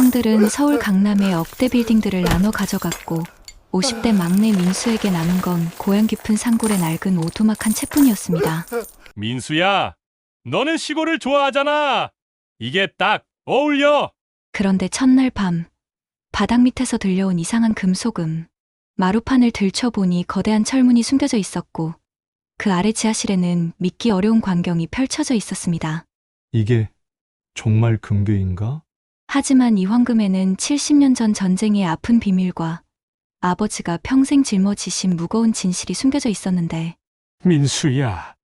형들은 서울 강남의 억대 빌딩들을 나눠 가져갔고 50대 막내 민수에게 남은 건 고향 깊은 산골의 낡은 오두막 한 채뿐이었습니다. 민수야, 너는 시골을 좋아하잖아. 이게 딱 어울려. 그런데 첫날 밤 바닥 밑에서 들려온 이상한 금소금. 마루판을 들춰보니 거대한 철문이 숨겨져 있었고 그 아래 지하실에는 믿기 어려운 광경이 펼쳐져 있었습니다. 이게 정말 금괴인가? 하지만 이 황금에는 70년 전 전쟁의 아픈 비밀과 아버지가 평생 짊어지신 무거운 진실이 숨겨져 있었는데 민수야,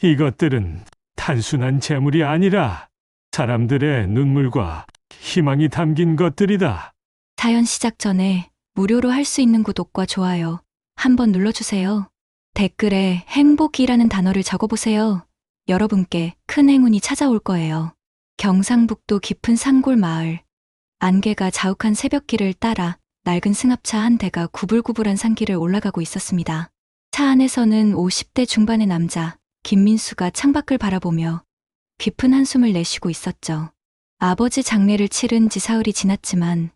이것들은 단순한 재물이 아니라 사람들의 눈물과 희망이 담긴 것들이다. 사연 시작 전에 무료로 할 수 있는 구독과 좋아요 한번 눌러주세요. 댓글에 행복이라는 단어를 적어보세요. 여러분께 큰 행운이 찾아올 거예요. 경상북도 깊은 산골 마을. 안개가 자욱한 새벽길을 따라 낡은 승합차 한 대가 구불구불한 산길을 올라가고 있었습니다. 차 안에서는 50대 중반의 남자 김민수가 창밖을 바라보며 깊은 한숨을 내쉬고 있었죠. 아버지 장례를 치른 지 사흘이 지났지만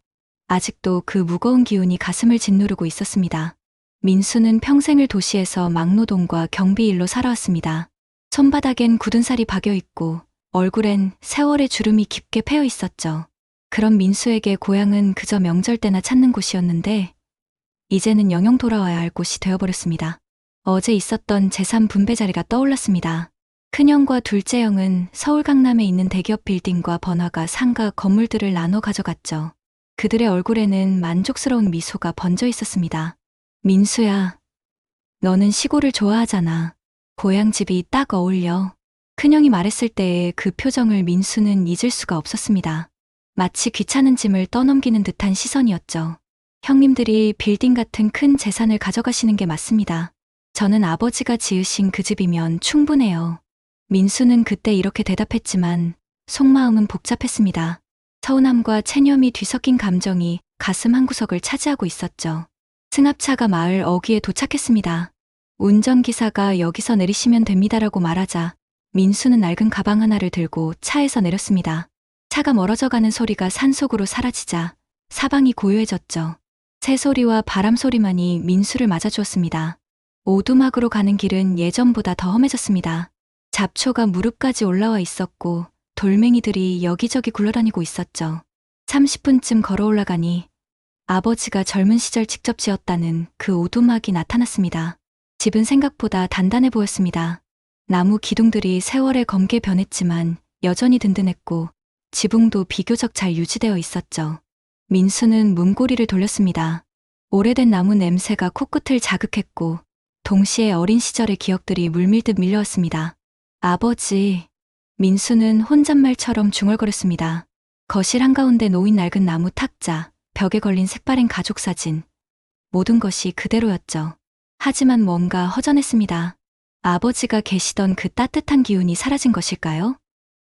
아직도 그 무거운 기운이 가슴을 짓누르고 있었습니다. 민수는 평생을 도시에서 막노동과 경비일로 살아왔습니다. 손바닥엔 굳은 살이 박여 있고 얼굴엔 세월의 주름이 깊게 패여 있었죠. 그런 민수에게 고향은 그저 명절 때나 찾는 곳이었는데 이제는 영영 돌아와야 할 곳이 되어버렸습니다. 어제 있었던 재산 분배 자리가 떠올랐습니다. 큰형과 둘째 형은 서울 강남에 있는 대기업 빌딩과 번화가 상가 건물들을 나눠 가져갔죠. 그들의 얼굴에는 만족스러운 미소가 번져 있었습니다. 민수야, 너는 시골을 좋아하잖아. 고향 집이 딱 어울려. 큰형이 말했을 때의 그 표정을 민수는 잊을 수가 없었습니다. 마치 귀찮은 짐을 떠넘기는 듯한 시선이었죠. 형님들이 빌딩 같은 큰 재산을 가져가시는 게 맞습니다. 저는 아버지가 지으신 그 집이면 충분해요. 민수는 그때 이렇게 대답했지만 속마음은 복잡했습니다. 서운함과 체념이 뒤섞인 감정이 가슴 한구석을 차지하고 있었죠. 승합차가 마을 어귀에 도착했습니다. 운전기사가 여기서 내리시면 됩니다라고 말하자 민수는 낡은 가방 하나를 들고 차에서 내렸습니다. 차가 멀어져가는 소리가 산속으로 사라지자 사방이 고요해졌죠. 새소리와 바람소리만이 민수를 맞아주었습니다. 오두막으로 가는 길은 예전보다 더 험해졌습니다. 잡초가 무릎까지 올라와 있었고 돌멩이들이 여기저기 굴러다니고 있었죠. 30분쯤 걸어 올라가니 아버지가 젊은 시절 직접 지었다는 그 오두막이 나타났습니다. 집은 생각보다 단단해 보였습니다. 나무 기둥들이 세월에 검게 변했지만 여전히 든든했고 지붕도 비교적 잘 유지되어 있었죠. 민수는 문고리를 돌렸습니다. 오래된 나무 냄새가 코끝을 자극했고 동시에 어린 시절의 기억들이 물밀듯 밀려왔습니다. 아버지, 민수는 혼잣말처럼 중얼거렸습니다. 거실 한가운데 놓인 낡은 나무 탁자, 벽에 걸린 색바랜 가족 사진. 모든 것이 그대로였죠. 하지만 뭔가 허전했습니다. 아버지가 계시던 그 따뜻한 기운이 사라진 것일까요?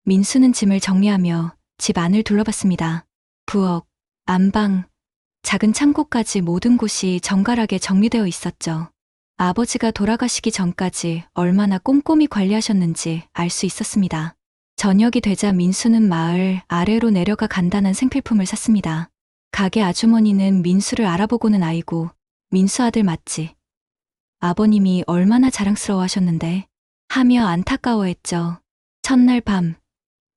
민수는 짐을 정리하며 집 안을 둘러봤습니다. 부엌, 안방, 작은 창고까지 모든 곳이 정갈하게 정리되어 있었죠. 아버지가 돌아가시기 전까지 얼마나 꼼꼼히 관리하셨는지 알 수 있었습니다. 저녁이 되자 민수는 마을 아래로 내려가 간단한 생필품을 샀습니다. 가게 아주머니는 민수를 알아보고는 아이고, 민수 아들 맞지? 아버님이 얼마나 자랑스러워 하셨는데 하며 안타까워했죠. 첫날 밤,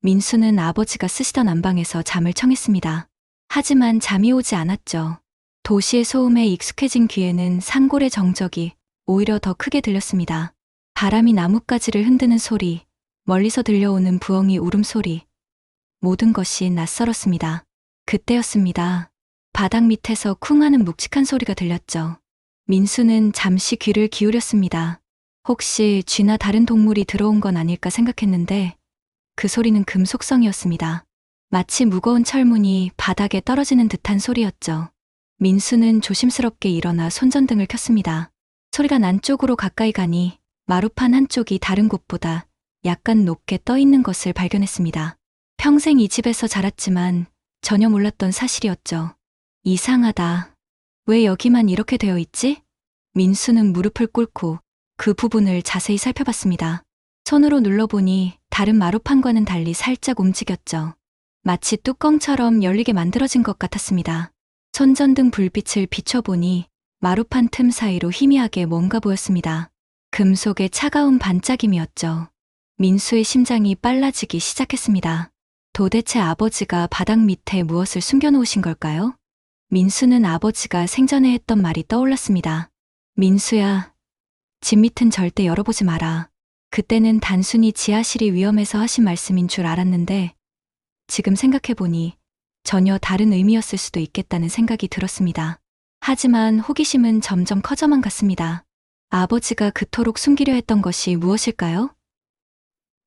민수는 아버지가 쓰시던 안방에서 잠을 청했습니다. 하지만 잠이 오지 않았죠. 도시의 소음에 익숙해진 귀에는 산골의 정적이 오히려 더 크게 들렸습니다. 바람이 나뭇가지를 흔드는 소리, 멀리서 들려오는 부엉이 울음소리. 모든 것이 낯설었습니다. 그때였습니다. 바닥 밑에서 쿵 하는 묵직한 소리가 들렸죠. 민수는 잠시 귀를 기울였습니다. 혹시 쥐나 다른 동물이 들어온 건 아닐까 생각했는데 그 소리는 금속성이었습니다. 마치 무거운 철문이 바닥에 떨어지는 듯한 소리였죠. 민수는 조심스럽게 일어나 손전등을 켰습니다. 소리가 난 쪽으로 가까이 가니 마루판 한쪽이 다른 곳보다 약간 높게 떠 있는 것을 발견했습니다. 평생 이 집에서 자랐지만 전혀 몰랐던 사실이었죠. 이상하다. 왜 여기만 이렇게 되어 있지? 민수는 무릎을 꿇고 그 부분을 자세히 살펴봤습니다. 손으로 눌러보니 다른 마루판과는 달리 살짝 움직였죠. 마치 뚜껑처럼 열리게 만들어진 것 같았습니다. 손전등 불빛을 비춰보니 마루판 틈 사이로 희미하게 뭔가 보였습니다. 금속의 차가운 반짝임이었죠. 민수의 심장이 빨라지기 시작했습니다. 도대체 아버지가 바닥 밑에 무엇을 숨겨놓으신 걸까요? 민수는 아버지가 생전에 했던 말이 떠올랐습니다. 민수야, 집 밑은 절대 열어보지 마라. 그때는 단순히 지하실이 위험해서 하신 말씀인 줄 알았는데 지금 생각해보니 전혀 다른 의미였을 수도 있겠다는 생각이 들었습니다. 하지만 호기심은 점점 커져만 갔습니다. 아버지가 그토록 숨기려 했던 것이 무엇일까요?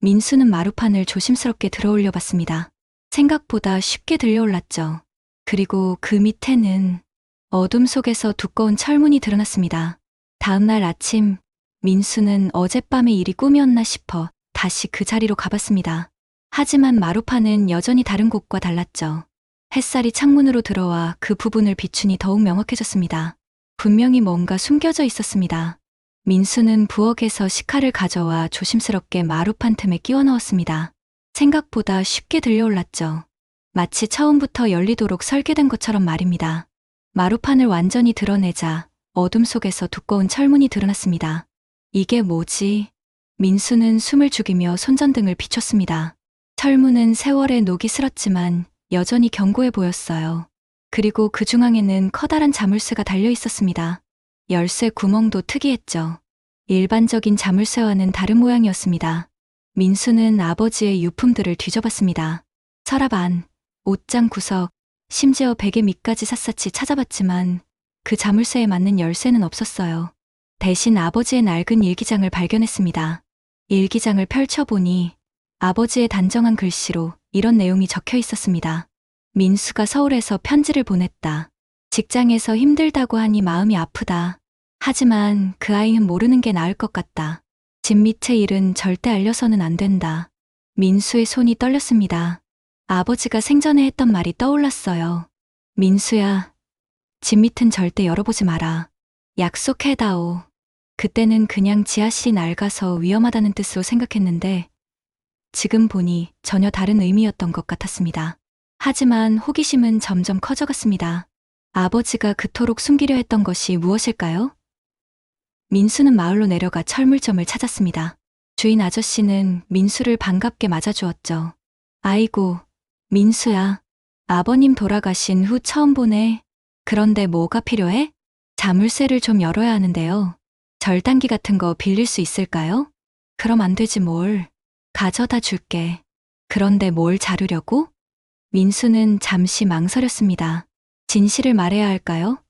민수는 마루판을 조심스럽게 들어올려 봤습니다. 생각보다 쉽게 들려올랐죠. 그리고 그 밑에는 어둠 속에서 두꺼운 철문이 드러났습니다. 다음 날 아침, 민수는 어젯밤의 일이 꿈이었나 싶어 다시 그 자리로 가봤습니다. 하지만 마루판은 여전히 다른 곳과 달랐죠. 햇살이 창문으로 들어와 그 부분을 비추니 더욱 명확해졌습니다. 분명히 뭔가 숨겨져 있었습니다. 민수는 부엌에서 식칼을 가져와 조심스럽게 마루판 틈에 끼워 넣었습니다. 생각보다 쉽게 들려올랐죠. 마치 처음부터 열리도록 설계된 것처럼 말입니다. 마루판을 완전히 드러내자 어둠 속에서 두꺼운 철문이 드러났습니다. 이게 뭐지? 민수는 숨을 죽이며 손전등을 비췄습니다. 철문은 세월의 녹이 슬었지만 여전히 견고해 보였어요. 그리고 그 중앙에는 커다란 자물쇠가 달려 있었습니다. 열쇠 구멍도 특이했죠. 일반적인 자물쇠와는 다른 모양이었습니다. 민수는 아버지의 유품들을 뒤져봤습니다. 서랍 안, 옷장 구석, 심지어 베개 밑까지 샅샅이 찾아봤지만 그 자물쇠에 맞는 열쇠는 없었어요. 대신 아버지의 낡은 일기장을 발견했습니다. 일기장을 펼쳐보니 아버지의 단정한 글씨로 이런 내용이 적혀 있었습니다. 민수가 서울에서 편지를 보냈다. 직장에서 힘들다고 하니 마음이 아프다. 하지만 그 아이는 모르는 게 나을 것 같다. 집 밑의 일은 절대 알려서는 안 된다. 민수의 손이 떨렸습니다. 아버지가 생전에 했던 말이 떠올랐어요. 민수야, 집 밑은 절대 열어보지 마라. 약속해다오. 그때는 그냥 지하실이 낡아서 위험하다는 뜻으로 생각했는데 지금 보니 전혀 다른 의미였던 것 같았습니다. 하지만 호기심은 점점 커져갔습니다. 아버지가 그토록 숨기려 했던 것이 무엇일까요? 민수는 마을로 내려가 철물점을 찾았습니다. 주인 아저씨는 민수를 반갑게 맞아주었죠. 아이고, 민수야. 아버님 돌아가신 후 처음 보네. 그런데 뭐가 필요해? 자물쇠를 좀 열어야 하는데요. 절단기 같은 거 빌릴 수 있을까요? 그럼 안 되지 뭘. 가져다 줄게. 그런데 뭘 자르려고? 민수는 잠시 망설였습니다. 진실을 말해야 할까요?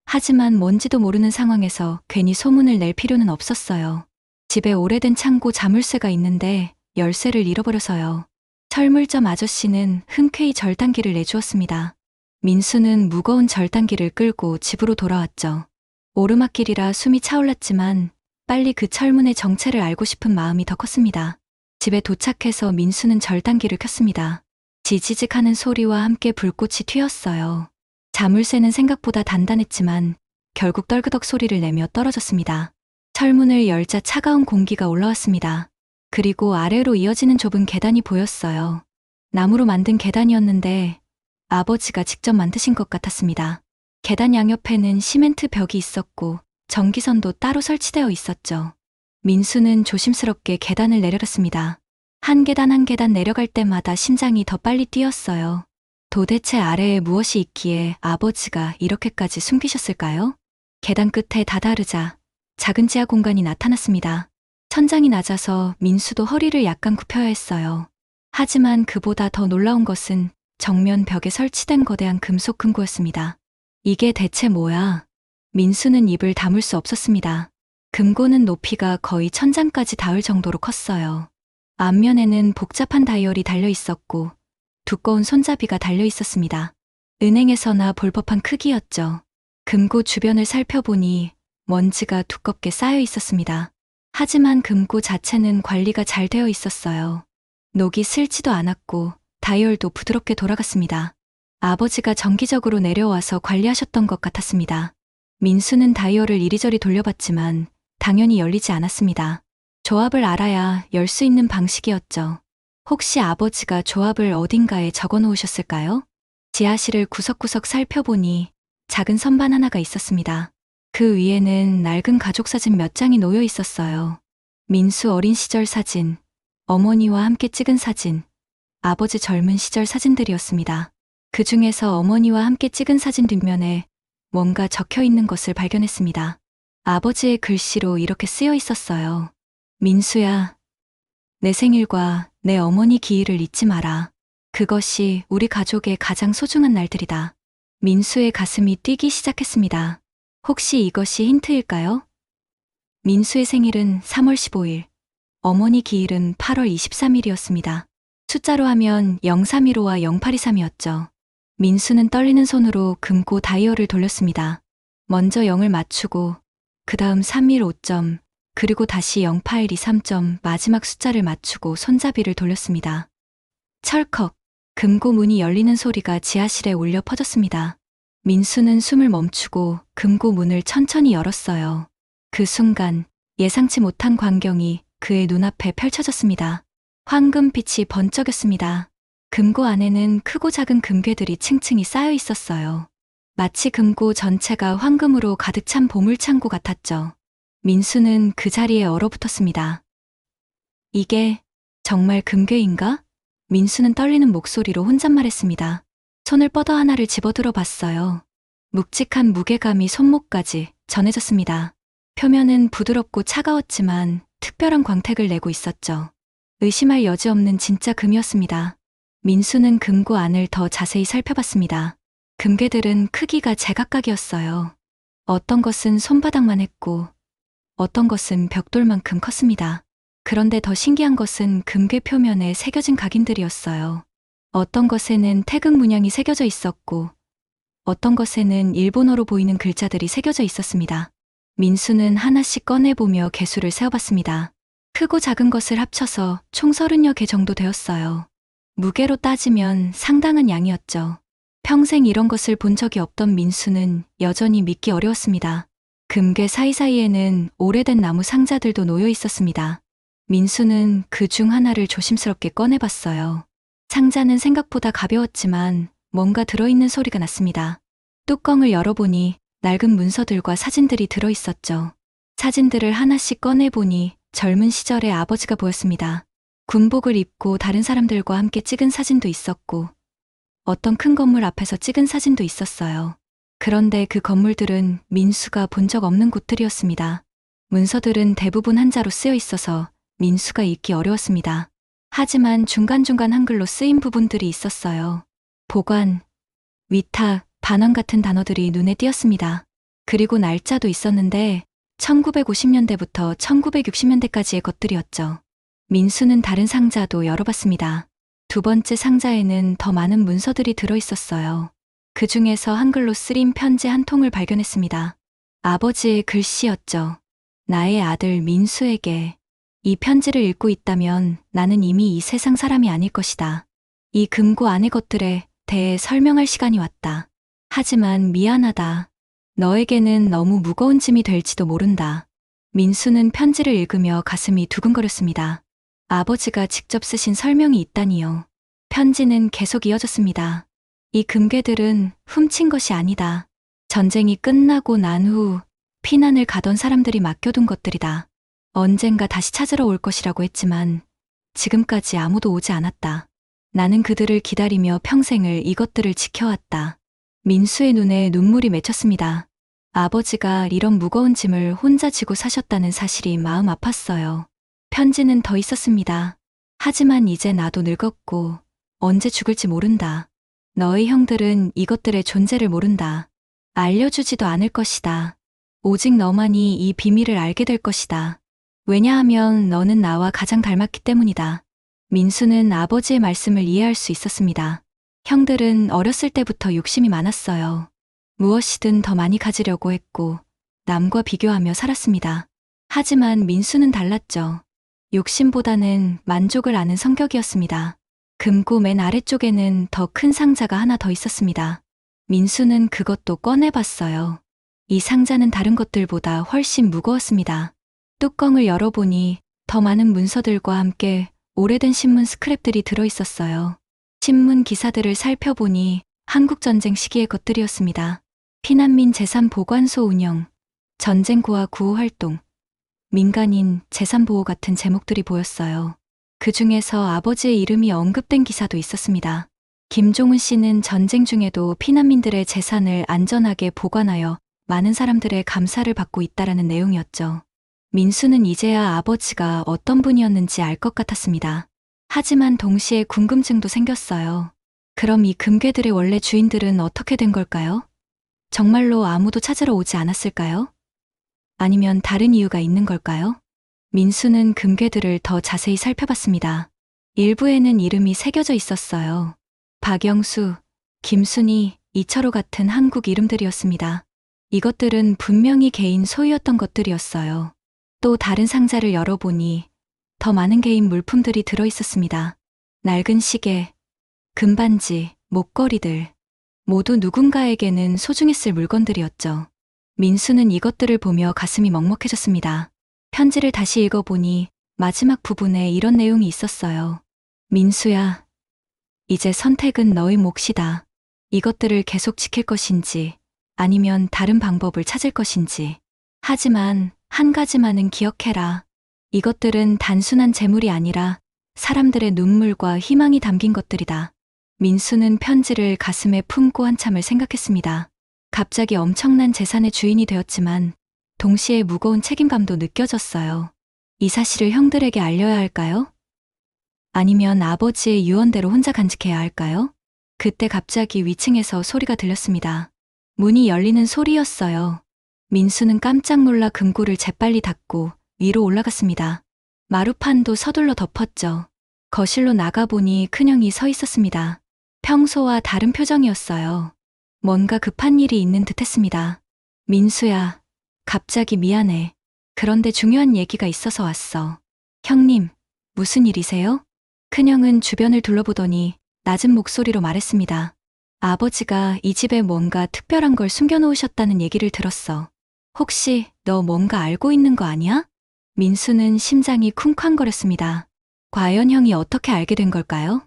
하지만 뭔지도 모르는 상황에서 괜히 소문을 낼 필요는 없었어요. 집에 오래된 창고 자물쇠가 있는데 열쇠를 잃어버려서요. 철물점 아저씨는 흔쾌히 절단기를 내주었습니다. 민수는 무거운 절단기를 끌고 집으로 돌아왔죠. 오르막길이라 숨이 차올랐지만 빨리 그 철문의 정체를 알고 싶은 마음이 더 컸습니다. 집에 도착해서 민수는 절단기를 켰습니다. 지지직 하는 소리와 함께 불꽃이 튀었어요. 자물쇠는 생각보다 단단했지만 결국 떨그덕 소리를 내며 떨어졌습니다. 철문을 열자 차가운 공기가 올라왔습니다. 그리고 아래로 이어지는 좁은 계단이 보였어요. 나무로 만든 계단이었는데 아버지가 직접 만드신 것 같았습니다. 계단 양옆에는 시멘트 벽이 있었고 전기선도 따로 설치되어 있었죠. 민수는 조심스럽게 계단을 내려갔습니다. 한 계단 한 계단 내려갈 때마다 심장이 더 빨리 뛰었어요. 도대체 아래에 무엇이 있기에 아버지가 이렇게까지 숨기셨을까요? 계단 끝에 다다르자 작은 지하 공간이 나타났습니다. 천장이 낮아서 민수도 허리를 약간 굽혀야 했어요. 하지만 그보다 더 놀라운 것은 정면 벽에 설치된 거대한 금속 금고였습니다. 이게 대체 뭐야? 민수는 입을 다물 수 없었습니다. 금고는 높이가 거의 천장까지 닿을 정도로 컸어요. 앞면에는 복잡한 다이얼이 달려 있었고 두꺼운 손잡이가 달려 있었습니다. 은행에서나 볼 법한 크기였죠. 금고 주변을 살펴보니 먼지가 두껍게 쌓여 있었습니다. 하지만 금고 자체는 관리가 잘 되어 있었어요. 녹이 슬지도 않았고 다이얼도 부드럽게 돌아갔습니다. 아버지가 정기적으로 내려와서 관리하셨던 것 같았습니다. 민수는 다이얼을 이리저리 돌려봤지만 당연히 열리지 않았습니다. 조합을 알아야 열 수 있는 방식이었죠. 혹시 아버지가 조합을 어딘가에 적어 놓으셨을까요? 지하실을 구석구석 살펴보니 작은 선반 하나가 있었습니다. 그 위에는 낡은 가족 사진 몇 장이 놓여 있었어요. 민수 어린 시절 사진, 어머니와 함께 찍은 사진, 아버지 젊은 시절 사진들이었습니다. 그 중에서 어머니와 함께 찍은 사진 뒷면에 뭔가 적혀 있는 것을 발견했습니다. 아버지의 글씨로 이렇게 쓰여 있었어요. 민수야, 내 생일과 내 어머니 기일을 잊지 마라. 그것이 우리 가족의 가장 소중한 날들이다. 민수의 가슴이 뛰기 시작했습니다. 혹시 이것이 힌트일까요? 민수의 생일은 3월 15일, 어머니 기일은 8월 23일이었습니다. 숫자로 하면 0315와 0823이었죠. 민수는 떨리는 손으로 금고 다이얼을 돌렸습니다. 먼저 0을 맞추고 그 다음 3일 5점, 그리고 다시 0823점 마지막 숫자를 맞추고 손잡이를 돌렸습니다. 철컥, 금고 문이 열리는 소리가 지하실에 울려 퍼졌습니다. 민수는 숨을 멈추고 금고 문을 천천히 열었어요. 그 순간 예상치 못한 광경이 그의 눈앞에 펼쳐졌습니다. 황금빛이 번쩍였습니다. 금고 안에는 크고 작은 금괴들이 층층이 쌓여 있었어요. 마치 금고 전체가 황금으로 가득 찬 보물창고 같았죠. 민수는 그 자리에 얼어붙었습니다. 이게 정말 금괴인가? 민수는 떨리는 목소리로 혼잣말했습니다. 손을 뻗어 하나를 집어들어 봤어요. 묵직한 무게감이 손목까지 전해졌습니다. 표면은 부드럽고 차가웠지만 특별한 광택을 내고 있었죠. 의심할 여지 없는 진짜 금이었습니다. 민수는 금고 안을 더 자세히 살펴봤습니다. 금괴들은 크기가 제각각이었어요. 어떤 것은 손바닥만 했고 어떤 것은 벽돌만큼 컸습니다. 그런데 더 신기한 것은 금괴 표면에 새겨진 각인들이었어요. 어떤 것에는 태극 문양이 새겨져 있었고 어떤 것에는 일본어로 보이는 글자들이 새겨져 있었습니다. 민수는 하나씩 꺼내보며 개수를 세어봤습니다. 크고 작은 것을 합쳐서 총 30여 개 정도 되었어요. 무게로 따지면 상당한 양이었죠. 평생 이런 것을 본 적이 없던 민수는 여전히 믿기 어려웠습니다. 금괴 사이사이에는 오래된 나무 상자들도 놓여 있었습니다. 민수는 그 중 하나를 조심스럽게 꺼내봤어요. 상자는 생각보다 가벼웠지만 뭔가 들어있는 소리가 났습니다. 뚜껑을 열어보니 낡은 문서들과 사진들이 들어있었죠. 사진들을 하나씩 꺼내보니 젊은 시절의 아버지가 보였습니다. 군복을 입고 다른 사람들과 함께 찍은 사진도 있었고 어떤 큰 건물 앞에서 찍은 사진도 있었어요. 그런데 그 건물들은 민수가 본 적 없는 곳들이었습니다. 문서들은 대부분 한자로 쓰여 있어서 민수가 읽기 어려웠습니다. 하지만 중간중간 한글로 쓰인 부분들이 있었어요. 보관, 위탁, 반환 같은 단어들이 눈에 띄었습니다. 그리고 날짜도 있었는데 1950년대부터 1960년대까지의 것들이었죠. 민수는 다른 상자도 열어봤습니다. 두 번째 상자에는 더 많은 문서들이 들어있었어요. 그 중에서 한글로 쓰린 편지 한 통을 발견했습니다. 아버지의 글씨였죠. 나의 아들 민수에게. 이 편지를 읽고 있다면 나는 이미 이 세상 사람이 아닐 것이다. 이 금고 안의 것들에 대해 설명할 시간이 왔다. 하지만 미안하다. 너에게는 너무 무거운 짐이 될지도 모른다. 민수는 편지를 읽으며 가슴이 두근거렸습니다. 아버지가 직접 쓰신 설명이 있다니요. 편지는 계속 이어졌습니다. 이 금괴들은 훔친 것이 아니다. 전쟁이 끝나고 난 후 피난을 가던 사람들이 맡겨둔 것들이다. 언젠가 다시 찾으러 올 것이라고 했지만 지금까지 아무도 오지 않았다. 나는 그들을 기다리며 평생을 이것들을 지켜왔다. 민수의 눈에 눈물이 맺혔습니다. 아버지가 이런 무거운 짐을 혼자 지고 사셨다는 사실이 마음 아팠어요. 편지는 더 있었습니다. 하지만 이제 나도 늙었고 언제 죽을지 모른다. 너희 형들은 이것들의 존재를 모른다. 알려주지도 않을 것이다. 오직 너만이 이 비밀을 알게 될 것이다. 왜냐하면 너는 나와 가장 닮았기 때문이다. 민수는 아버지의 말씀을 이해할 수 있었습니다. 형들은 어렸을 때부터 욕심이 많았어요. 무엇이든 더 많이 가지려고 했고 남과 비교하며 살았습니다. 하지만 민수는 달랐죠. 욕심보다는 만족을 아는 성격이었습니다. 금고 맨 아래쪽에는 더 큰 상자가 하나 더 있었습니다. 민수는 그것도 꺼내봤어요. 이 상자는 다른 것들보다 훨씬 무거웠습니다. 뚜껑을 열어보니 더 많은 문서들과 함께 오래된 신문 스크랩들이 들어있었어요. 신문 기사들을 살펴보니 한국전쟁 시기의 것들이었습니다. 피난민 재산보관소 운영, 전쟁 고아 구호 활동, 민간인 재산보호 같은 제목들이 보였어요. 그 중에서 아버지의 이름이 언급된 기사도 있었습니다. 김종은 씨는 전쟁 중에도 피난민들의 재산을 안전하게 보관하여 많은 사람들의 감사를 받고 있다라는 내용이었죠. 민수는 이제야 아버지가 어떤 분이었는지 알 것 같았습니다. 하지만 동시에 궁금증도 생겼어요. 그럼 이 금괴들의 원래 주인들은 어떻게 된 걸까요? 정말로 아무도 찾으러 오지 않았을까요? 아니면 다른 이유가 있는 걸까요? 민수는 금괴들을 더 자세히 살펴봤습니다. 일부에는 이름이 새겨져 있었어요. 박영수, 김순희, 이철호 같은 한국 이름들이었습니다. 이것들은 분명히 개인 소유였던 것들이었어요. 또 다른 상자를 열어보니 더 많은 개인 물품들이 들어있었습니다. 낡은 시계, 금반지, 목걸이들, 모두 누군가에게는 소중했을 물건들이었죠. 민수는 이것들을 보며 가슴이 먹먹해졌습니다. 편지를 다시 읽어보니 마지막 부분에 이런 내용이 있었어요. 민수야, 이제 선택은 너의 몫이다. 이것들을 계속 지킬 것인지 아니면 다른 방법을 찾을 것인지. 하지만 한 가지만은 기억해라. 이것들은 단순한 재물이 아니라 사람들의 눈물과 희망이 담긴 것들이다. 민수는 편지를 가슴에 품고 한참을 생각했습니다. 갑자기 엄청난 재산의 주인이 되었지만 동시에 무거운 책임감도 느껴졌어요. 이 사실을 형들에게 알려야 할까요? 아니면 아버지의 유언대로 혼자 간직해야 할까요? 그때 갑자기 위층에서 소리가 들렸습니다. 문이 열리는 소리였어요. 민수는 깜짝 놀라 금고를 재빨리 닫고 위로 올라갔습니다. 마루판도 서둘러 덮었죠. 거실로 나가보니 큰형이 서 있었습니다. 평소와 다른 표정이었어요. 뭔가 급한 일이 있는 듯했습니다. 민수야, 갑자기 미안해. 그런데 중요한 얘기가 있어서 왔어. 형님, 무슨 일이세요? 큰형은 주변을 둘러보더니 낮은 목소리로 말했습니다. 아버지가 이 집에 뭔가 특별한 걸 숨겨놓으셨다는 얘기를 들었어. 혹시 너 뭔가 알고 있는 거 아니야? 민수는 심장이 쿵쾅거렸습니다. 과연 형이 어떻게 알게 된 걸까요?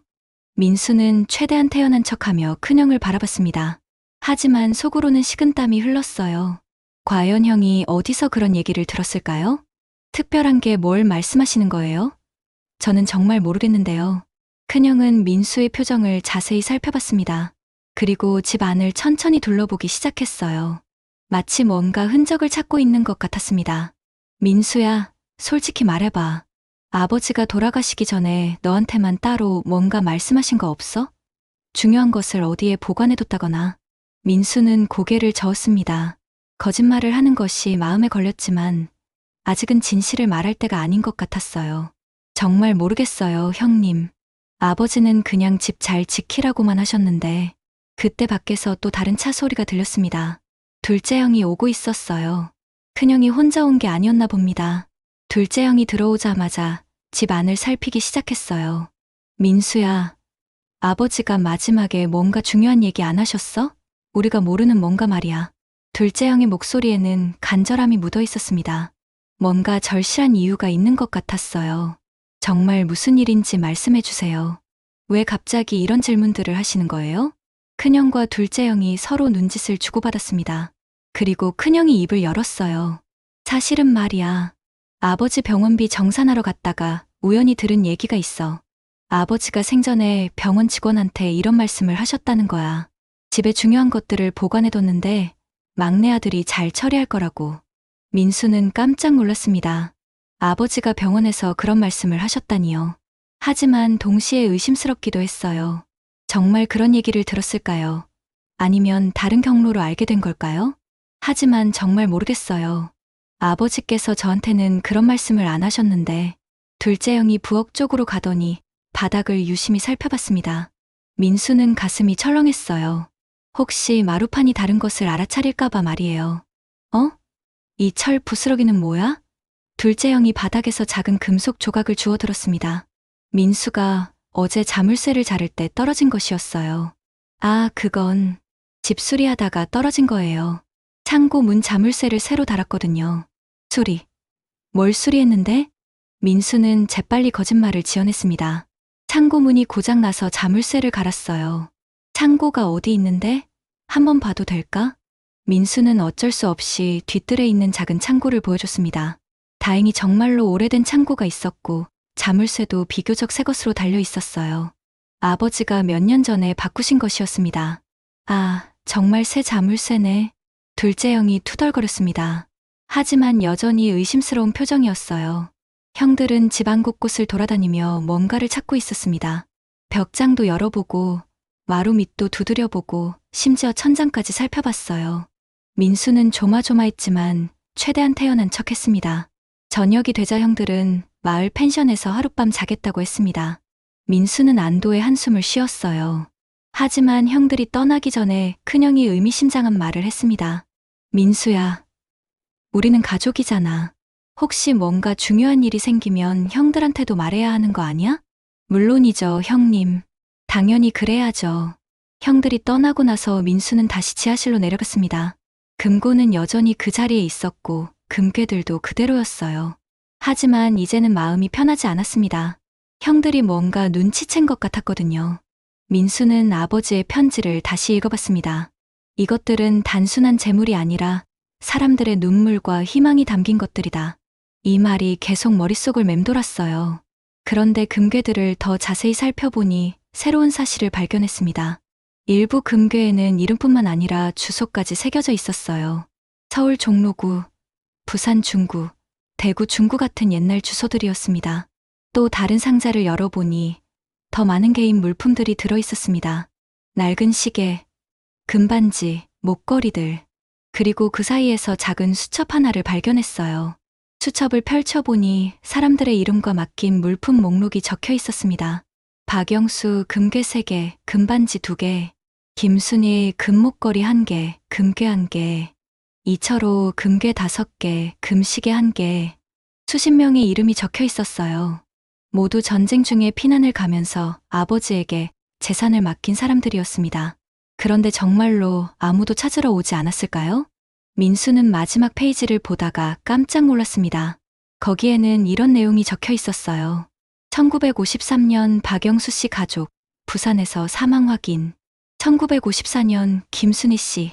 민수는 최대한 태연한 척하며 큰형을 바라봤습니다. 하지만 속으로는 식은땀이 흘렀어요. 과연 형이 어디서 그런 얘기를 들었을까요? 특별한 게 뭘 말씀하시는 거예요? 저는 정말 모르겠는데요. 큰형은 민수의 표정을 자세히 살펴봤습니다. 그리고 집 안을 천천히 둘러보기 시작했어요. 마치 뭔가 흔적을 찾고 있는 것 같았습니다. 민수야, 솔직히 말해봐. 아버지가 돌아가시기 전에 너한테만 따로 뭔가 말씀하신 거 없어? 중요한 것을 어디에 보관해뒀다거나. 민수는 고개를 저었습니다. 거짓말을 하는 것이 마음에 걸렸지만 아직은 진실을 말할 때가 아닌 것 같았어요. 정말 모르겠어요, 형님. 아버지는 그냥 집 잘 지키라고만 하셨는데 그때 밖에서 또 다른 차 소리가 들렸습니다. 둘째 형이 오고 있었어요. 큰형이 혼자 온 게 아니었나 봅니다. 둘째 형이 들어오자마자 집 안을 살피기 시작했어요. 민수야, 아버지가 마지막에 뭔가 중요한 얘기 안 하셨어? 우리가 모르는 뭔가 말이야. 둘째 형의 목소리에는 간절함이 묻어 있었습니다. 뭔가 절실한 이유가 있는 것 같았어요. 정말 무슨 일인지 말씀해 주세요. 왜 갑자기 이런 질문들을 하시는 거예요? 큰형과 둘째 형이 서로 눈짓을 주고받았습니다. 그리고 큰형이 입을 열었어요. 사실은 말이야. 아버지 병원비 정산하러 갔다가 우연히 들은 얘기가 있어. 아버지가 생전에 병원 직원한테 이런 말씀을 하셨다는 거야. 집에 중요한 것들을 보관해뒀는데 막내 아들이 잘 처리할 거라고. 민수는 깜짝 놀랐습니다. 아버지가 병원에서 그런 말씀을 하셨다니요. 하지만 동시에 의심스럽기도 했어요. 정말 그런 얘기를 들었을까요? 아니면 다른 경로로 알게 된 걸까요? 하지만 정말 모르겠어요. 아버지께서 저한테는 그런 말씀을 안 하셨는데 둘째 형이 부엌 쪽으로 가더니 바닥을 유심히 살펴봤습니다. 민수는 가슴이 철렁했어요. 혹시 마루판이 다른 것을 알아차릴까봐 말이에요. 어? 이 철 부스러기는 뭐야? 둘째 형이 바닥에서 작은 금속 조각을 주워 들었습니다. 민수가 어제 자물쇠를 자를 때 떨어진 것이었어요. 아, 그건 집 수리하다가 떨어진 거예요. 창고 문 자물쇠를 새로 달았거든요. 수리. 뭘 수리했는데? 민수는 재빨리 거짓말을 지어냈습니다. 창고 문이 고장나서 자물쇠를 갈았어요. 창고가 어디 있는데? 한번 봐도 될까? 민수는 어쩔 수 없이 뒤뜰에 있는 작은 창고를 보여줬습니다. 다행히 정말로 오래된 창고가 있었고 자물쇠도 비교적 새 것으로 달려 있었어요. 아버지가 몇 년 전에 바꾸신 것이었습니다. 아, 정말 새 자물쇠네. 둘째 형이 투덜거렸습니다. 하지만 여전히 의심스러운 표정이었어요. 형들은 집안 곳곳을 돌아다니며 뭔가를 찾고 있었습니다. 벽장도 열어보고 마루 밑도 두드려보고 심지어 천장까지 살펴봤어요. 민수는 조마조마했지만 최대한 태연한 척했습니다. 저녁이 되자 형들은 마을 펜션에서 하룻밤 자겠다고 했습니다. 민수는 안도의 한숨을 쉬었어요. 하지만 형들이 떠나기 전에 큰형이 의미심장한 말을 했습니다. 민수야, 우리는 가족이잖아. 혹시 뭔가 중요한 일이 생기면 형들한테도 말해야 하는 거 아니야? 물론이죠, 형님. 당연히 그래야죠. 형들이 떠나고 나서 민수는 다시 지하실로 내려갔습니다. 금고는 여전히 그 자리에 있었고 금괴들도 그대로였어요. 하지만 이제는 마음이 편하지 않았습니다. 형들이 뭔가 눈치챈 것 같았거든요. 민수는 아버지의 편지를 다시 읽어봤습니다. 이것들은 단순한 재물이 아니라 사람들의 눈물과 희망이 담긴 것들이다. 이 말이 계속 머릿속을 맴돌았어요. 그런데 금괴들을 더 자세히 살펴보니 새로운 사실을 발견했습니다. 일부 금괴에는 이름뿐만 아니라 주소까지 새겨져 있었어요. 서울 종로구, 부산 중구, 대구 중구 같은 옛날 주소들이었습니다. 또 다른 상자를 열어보니 더 많은 개인 물품들이 들어있었습니다. 낡은 시계, 금반지, 목걸이들, 그리고 그 사이에서 작은 수첩 하나를 발견했어요. 수첩을 펼쳐보니 사람들의 이름과 맡긴 물품 목록이 적혀 있었습니다. 박영수 금괴 3개, 금반지 2개, 김순희 금목걸이 1개, 금괴 1개, 이철호 금괴 5개, 금시계 1개, 수십 명의 이름이 적혀 있었어요. 모두 전쟁 중에 피난을 가면서 아버지에게 재산을 맡긴 사람들이었습니다. 그런데 정말로 아무도 찾으러 오지 않았을까요? 민수는 마지막 페이지를 보다가 깜짝 놀랐습니다. 거기에는 이런 내용이 적혀 있었어요. 1953년 박영수 씨 가족, 부산에서 사망 확인. 1954년 김순희 씨,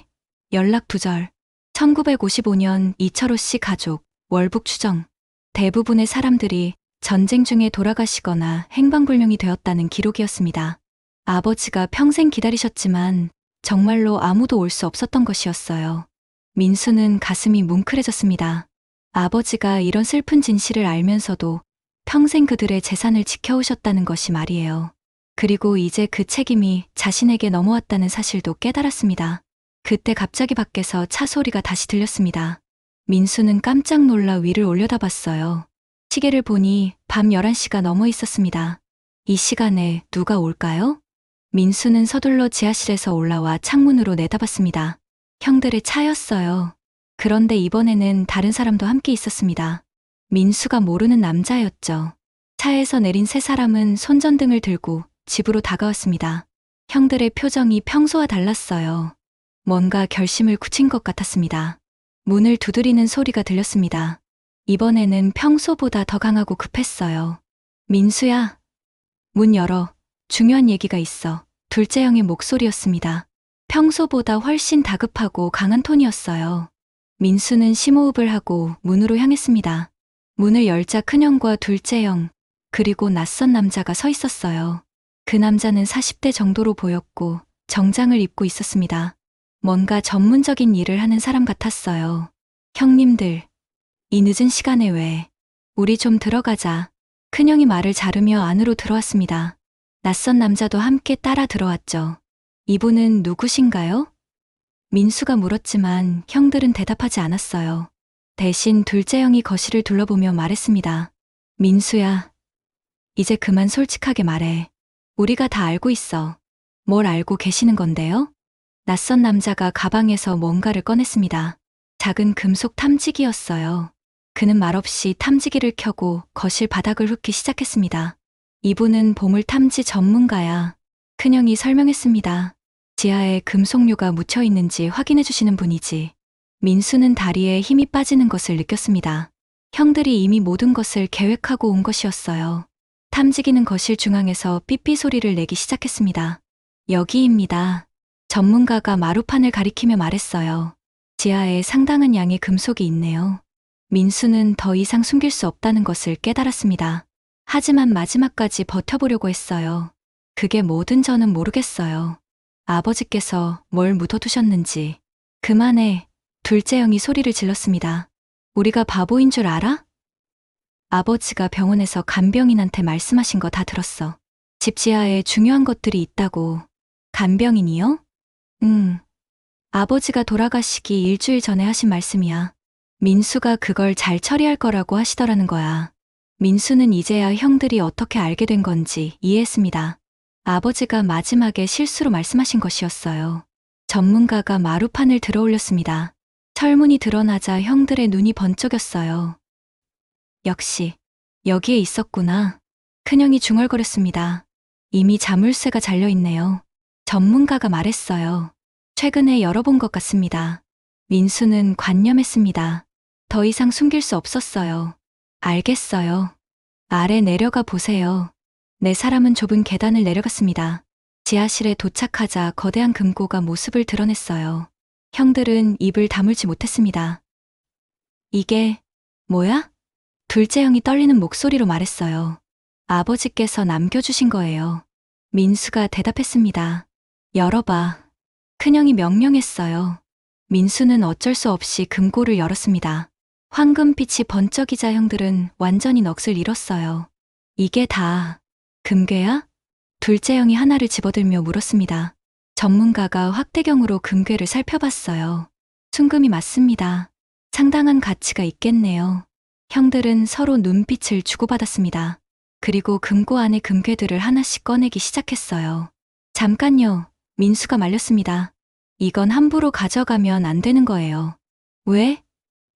연락 두절. 1955년 이철호 씨 가족, 월북 추정. 대부분의 사람들이 전쟁 중에 돌아가시거나 행방불명이 되었다는 기록이었습니다. 아버지가 평생 기다리셨지만 정말로 아무도 올 수 없었던 것이었어요. 민수는 가슴이 뭉클해졌습니다. 아버지가 이런 슬픈 진실을 알면서도 평생 그들의 재산을 지켜오셨다는 것이 말이에요. 그리고 이제 그 책임이 자신에게 넘어왔다는 사실도 깨달았습니다. 그때 갑자기 밖에서 차 소리가 다시 들렸습니다. 민수는 깜짝 놀라 위를 올려다봤어요. 시계를 보니 밤 11시가 넘어 있었습니다. 이 시간에 누가 올까요? 민수는 서둘러 지하실에서 올라와 창문으로 내다봤습니다. 형들의 차였어요. 그런데 이번에는 다른 사람도 함께 있었습니다. 민수가 모르는 남자였죠. 차에서 내린 세 사람은 손전등을 들고 집으로 다가왔습니다. 형들의 표정이 평소와 달랐어요. 뭔가 결심을 굳힌 것 같았습니다. 문을 두드리는 소리가 들렸습니다. 이번에는 평소보다 더 강하고 급했어요. 민수야, 문 열어. 중요한 얘기가 있어. 둘째 형의 목소리였습니다. 평소보다 훨씬 다급하고 강한 톤이었어요. 민수는 심호흡을 하고 문으로 향했습니다. 문을 열자 큰형과 둘째 형, 그리고 낯선 남자가 서 있었어요. 그 남자는 40대 정도로 보였고 정장을 입고 있었습니다. 뭔가 전문적인 일을 하는 사람 같았어요. 형님들, 이 늦은 시간에 왜? 우리 좀 들어가자. 큰형이 말을 자르며 안으로 들어왔습니다. 낯선 남자도 함께 따라 들어왔죠. 이분은 누구신가요? 민수가 물었지만 형들은 대답하지 않았어요. 대신 둘째 형이 거실을 둘러보며 말했습니다. 민수야, 이제 그만 솔직하게 말해. 우리가 다 알고 있어. 뭘 알고 계시는 건데요? 낯선 남자가 가방에서 뭔가를 꺼냈습니다. 작은 금속 탐지기였어요. 그는 말없이 탐지기를 켜고 거실 바닥을 훑기 시작했습니다. 이분은 보물 탐지 전문가야. 큰형이 설명했습니다. 지하에 금속류가 묻혀 있는지 확인해 주시는 분이지. 민수는 다리에 힘이 빠지는 것을 느꼈습니다. 형들이 이미 모든 것을 계획하고 온 것이었어요. 탐지기는 거실 중앙에서 삐삐 소리를 내기 시작했습니다. 여기입니다. 전문가가 마루판을 가리키며 말했어요. 지하에 상당한 양의 금속이 있네요. 민수는 더 이상 숨길 수 없다는 것을 깨달았습니다. 하지만 마지막까지 버텨보려고 했어요. 그게 뭐든 저는 모르겠어요. 아버지께서 뭘 묻어두셨는지. 그만해. 둘째 형이 소리를 질렀습니다. 우리가 바보인 줄 알아? 아버지가 병원에서 간병인한테 말씀하신 거 다 들었어. 집 지하에 중요한 것들이 있다고. 간병인이요? 아버지가 돌아가시기 일주일 전에 하신 말씀이야. 민수가 그걸 잘 처리할 거라고 하시더라는 거야. 민수는 이제야 형들이 어떻게 알게 된 건지 이해했습니다. 아버지가 마지막에 실수로 말씀하신 것이었어요. 전문가가 마루판을 들어올렸습니다. 철문이 드러나자 형들의 눈이 번쩍였어요. 역시 여기에 있었구나. 큰형이 중얼거렸습니다. 이미 자물쇠가 잘려있네요. 전문가가 말했어요. 최근에 열어본 것 같습니다. 민수는 관념했습니다. 더 이상 숨길 수 없었어요. 알겠어요. 아래 내려가 보세요. 네 사람은 좁은 계단을 내려갔습니다. 지하실에 도착하자 거대한 금고가 모습을 드러냈어요. 형들은 입을 다물지 못했습니다. 이게 뭐야? 둘째 형이 떨리는 목소리로 말했어요. 아버지께서 남겨주신 거예요. 민수가 대답했습니다. 열어봐. 큰형이 명령했어요. 민수는 어쩔 수 없이 금고를 열었습니다. 황금빛이 번쩍이자 형들은 완전히 넋을 잃었어요. 이게 다 금괴야? 둘째 형이 하나를 집어들며 물었습니다. 전문가가 확대경으로 금괴를 살펴봤어요. 순금이 맞습니다. 상당한 가치가 있겠네요. 형들은 서로 눈빛을 주고받았습니다. 그리고 금고 안의 금괴들을 하나씩 꺼내기 시작했어요. 잠깐요. 민수가 말렸습니다. 이건 함부로 가져가면 안 되는 거예요. 왜?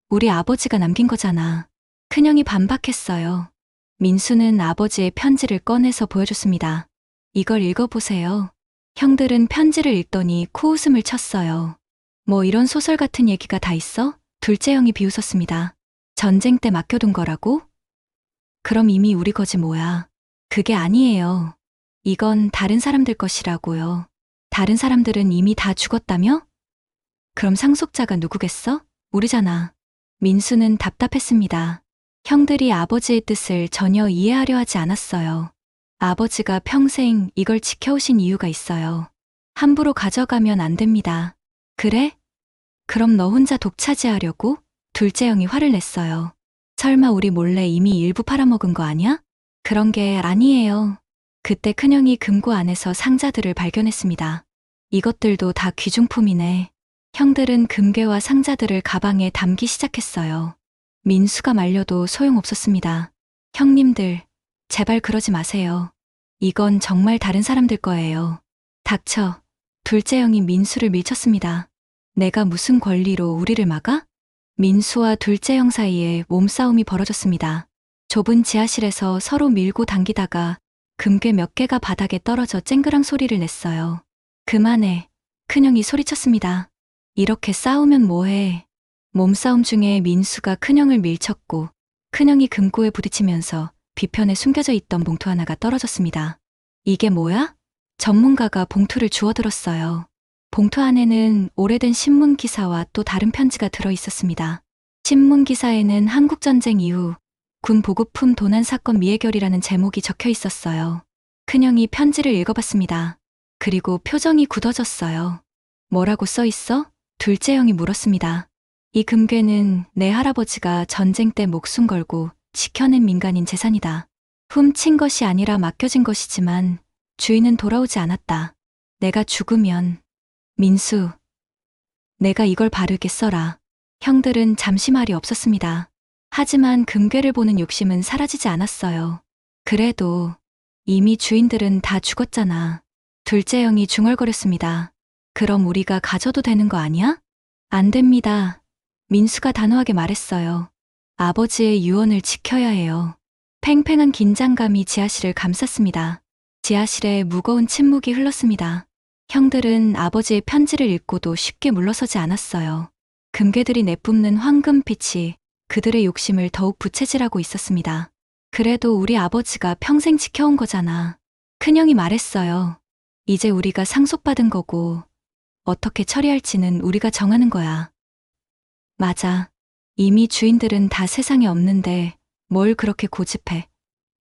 우리 아버지가 남긴 거잖아. 큰형이 반박했어요. 민수는 아버지의 편지를 꺼내서 보여줬습니다. 이걸 읽어보세요. 형들은 편지를 읽더니 코웃음을 쳤어요. 뭐 이런 소설 같은 얘기가 다 있어? 둘째 형이 비웃었습니다. 전쟁 때 맡겨둔 거라고? 그럼 이미 우리 거지 뭐야. 그게 아니에요. 이건 다른 사람들 것이라고요. 다른 사람들은 이미 다 죽었다며? 그럼 상속자가 누구겠어? 우리잖아. 민수는 답답했습니다. 형들이 아버지의 뜻을 전혀 이해하려 하지 않았어요. 아버지가 평생 이걸 지켜오신 이유가 있어요. 함부로 가져가면 안 됩니다. 그래? 그럼 너 혼자 독차지하려고? 둘째 형이 화를 냈어요. 설마 우리 몰래 이미 일부 팔아먹은 거 아니야? 그런 게 아니에요. 그때 큰형이 금고 안에서 상자들을 발견했습니다. 이것들도 다 귀중품이네. 형들은 금괴와 상자들을 가방에 담기 시작했어요. 민수가 말려도 소용없었습니다. 형님들, 제발 그러지 마세요. 이건 정말 다른 사람들 거예요. 닥쳐. 둘째 형이 민수를 밀쳤습니다. 내가 무슨 권리로 우리를 막아? 민수와 둘째 형 사이에 몸싸움이 벌어졌습니다. 좁은 지하실에서 서로 밀고 당기다가 금괴 몇 개가 바닥에 떨어져 쨍그랑 소리를 냈어요. 그만해. 큰형이 소리쳤습니다. 이렇게 싸우면 뭐해. 몸싸움 중에 민수가 큰형을 밀쳤고 큰형이 금고에 부딪히면서 뒤편에 숨겨져 있던 봉투 하나가 떨어졌습니다. 이게 뭐야? 전문가가 봉투를 주워들었어요. 봉투 안에는 오래된 신문 기사와 또 다른 편지가 들어 있었습니다. 신문 기사에는 한국전쟁 이후 군 보급품 도난 사건 미해결이라는 제목이 적혀 있었어요. 큰형이 편지를 읽어봤습니다. 그리고 표정이 굳어졌어요. 뭐라고 써 있어? 둘째 형이 물었습니다. 이 금괴는 내 할아버지가 전쟁 때 목숨 걸고 지켜낸 민간인 재산이다. 훔친 것이 아니라 맡겨진 것이지만 주인은 돌아오지 않았다. 내가 죽으면 민수, 내가 이걸 바르게 써라. 형들은 잠시 말이 없었습니다. 하지만 금괴를 보는 욕심은 사라지지 않았어요. 그래도 이미 주인들은 다 죽었잖아. 둘째 형이 중얼거렸습니다. 그럼 우리가 가져도 되는 거 아니야? 안 됩니다. 민수가 단호하게 말했어요. 아버지의 유언을 지켜야 해요. 팽팽한 긴장감이 지하실을 감쌌습니다. 지하실에 무거운 침묵이 흘렀습니다. 형들은 아버지의 편지를 읽고도 쉽게 물러서지 않았어요. 금괴들이 내뿜는 황금빛이 그들의 욕심을 더욱 부채질하고 있었습니다. 그래도 우리 아버지가 평생 지켜온 거잖아. 큰형이 말했어요. 이제 우리가 상속받은 거고 어떻게 처리할지는 우리가 정하는 거야. 맞아. 이미 주인들은 다 세상에 없는데 뭘 그렇게 고집해.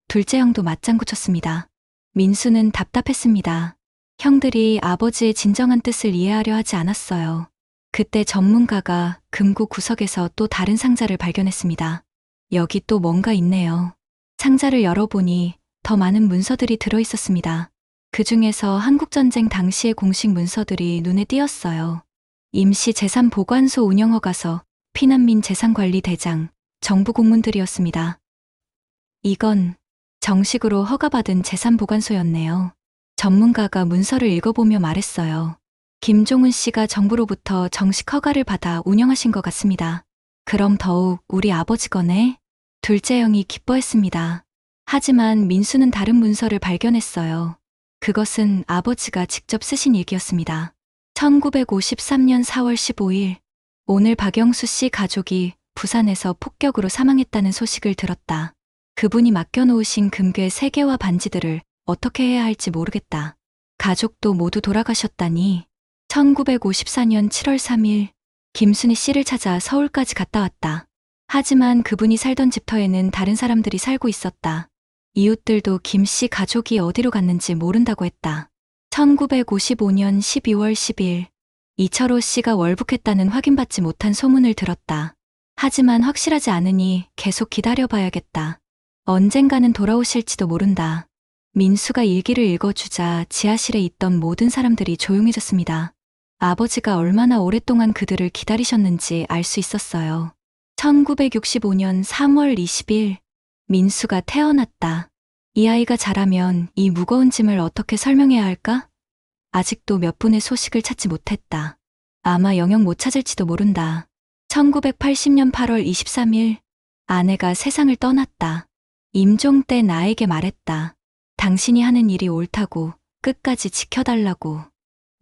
둘째 형도 맞장구 쳤습니다. 민수는 답답했습니다. 형들이 아버지의 진정한 뜻을 이해하려 하지 않았어요. 그때 전문가가 금고 구석에서 또 다른 상자를 발견했습니다. 여기 또 뭔가 있네요. 상자를 열어보니 더 많은 문서들이 들어있었습니다. 그 중에서 한국전쟁 당시의 공식 문서들이 눈에 띄었어요. 임시 재산보관소 운영허가서, 피난민 재산관리대장, 정부 공문들이었습니다. 이건 정식으로 허가받은 재산보관소였네요. 전문가가 문서를 읽어보며 말했어요. 김종훈 씨가 정부로부터 정식 허가를 받아 운영하신 것 같습니다. 그럼 더욱 우리 아버지 거네? 둘째 형이 기뻐했습니다. 하지만 민수는 다른 문서를 발견했어요. 그것은 아버지가 직접 쓰신 일기였습니다. 1953년 4월 15일, 오늘 박영수 씨 가족이 부산에서 폭격으로 사망했다는 소식을 들었다. 그분이 맡겨놓으신 금괴 3개와 반지들을 어떻게 해야 할지 모르겠다. 가족도 모두 돌아가셨다니. 1954년 7월 3일, 김순희 씨를 찾아 서울까지 갔다 왔다. 하지만 그분이 살던 집터에는 다른 사람들이 살고 있었다. 이웃들도 김 씨 가족이 어디로 갔는지 모른다고 했다. 1955년 12월 10일, 이철호 씨가 월북했다는 확인받지 못한 소문을 들었다. 하지만 확실하지 않으니 계속 기다려봐야겠다. 언젠가는 돌아오실지도 모른다. 민수가 일기를 읽어주자 지하실에 있던 모든 사람들이 조용해졌습니다. 아버지가 얼마나 오랫동안 그들을 기다리셨는지 알 수 있었어요. 1965년 3월 20일, 민수가 태어났다. 이 아이가 자라면 이 무거운 짐을 어떻게 설명해야 할까? 아직도 몇 분의 소식을 찾지 못했다. 아마 영영 못 찾을지도 모른다. 1980년 8월 23일, 아내가 세상을 떠났다. 임종 때 나에게 말했다. 당신이 하는 일이 옳다고, 끝까지 지켜달라고.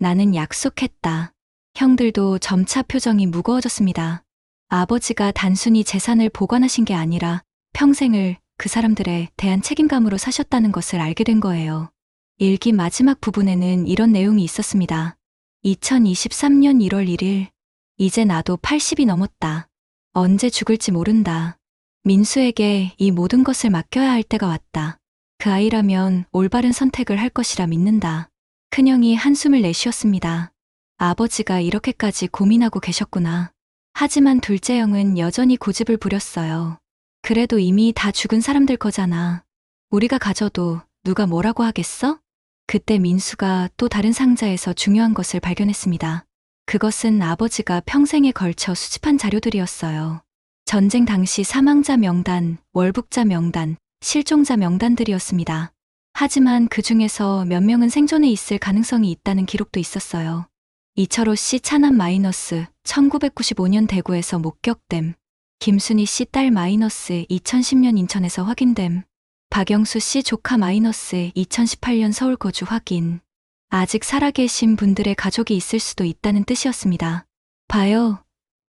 나는 약속했다. 형들도 점차 표정이 무거워졌습니다. 아버지가 단순히 재산을 보관하신 게 아니라 평생을 그 사람들에 대한 책임감으로 사셨다는 것을 알게 된 거예요. 일기 마지막 부분에는 이런 내용이 있었습니다. 2023년 1월 1일, 이제 나도 80이 넘었다. 언제 죽을지 모른다. 민수에게 이 모든 것을 맡겨야 할 때가 왔다. 그 아이라면 올바른 선택을 할 것이라 믿는다. 큰형이 한숨을 내쉬었습니다. 아버지가 이렇게까지 고민하고 계셨구나. 하지만 둘째 형은 여전히 고집을 부렸어요. 그래도 이미 다 죽은 사람들 거잖아. 우리가 가져도 누가 뭐라고 하겠어? 그때 민수가 또 다른 상자에서 중요한 것을 발견했습니다. 그것은 아버지가 평생에 걸쳐 수집한 자료들이었어요. 전쟁 당시 사망자 명단, 월북자 명단, 실종자 명단들이었습니다. 하지만 그 중에서 몇 명은 생존해 있을 가능성이 있다는 기록도 있었어요. 이철호 씨 차남 마이너스 1995년 대구에서 목격됨. 김순희 씨 딸 마이너스 2010년 인천에서 확인됨. 박영수 씨 조카 마이너스 2018년 서울 거주 확인. 아직 살아계신 분들의 가족이 있을 수도 있다는 뜻이었습니다. 봐요.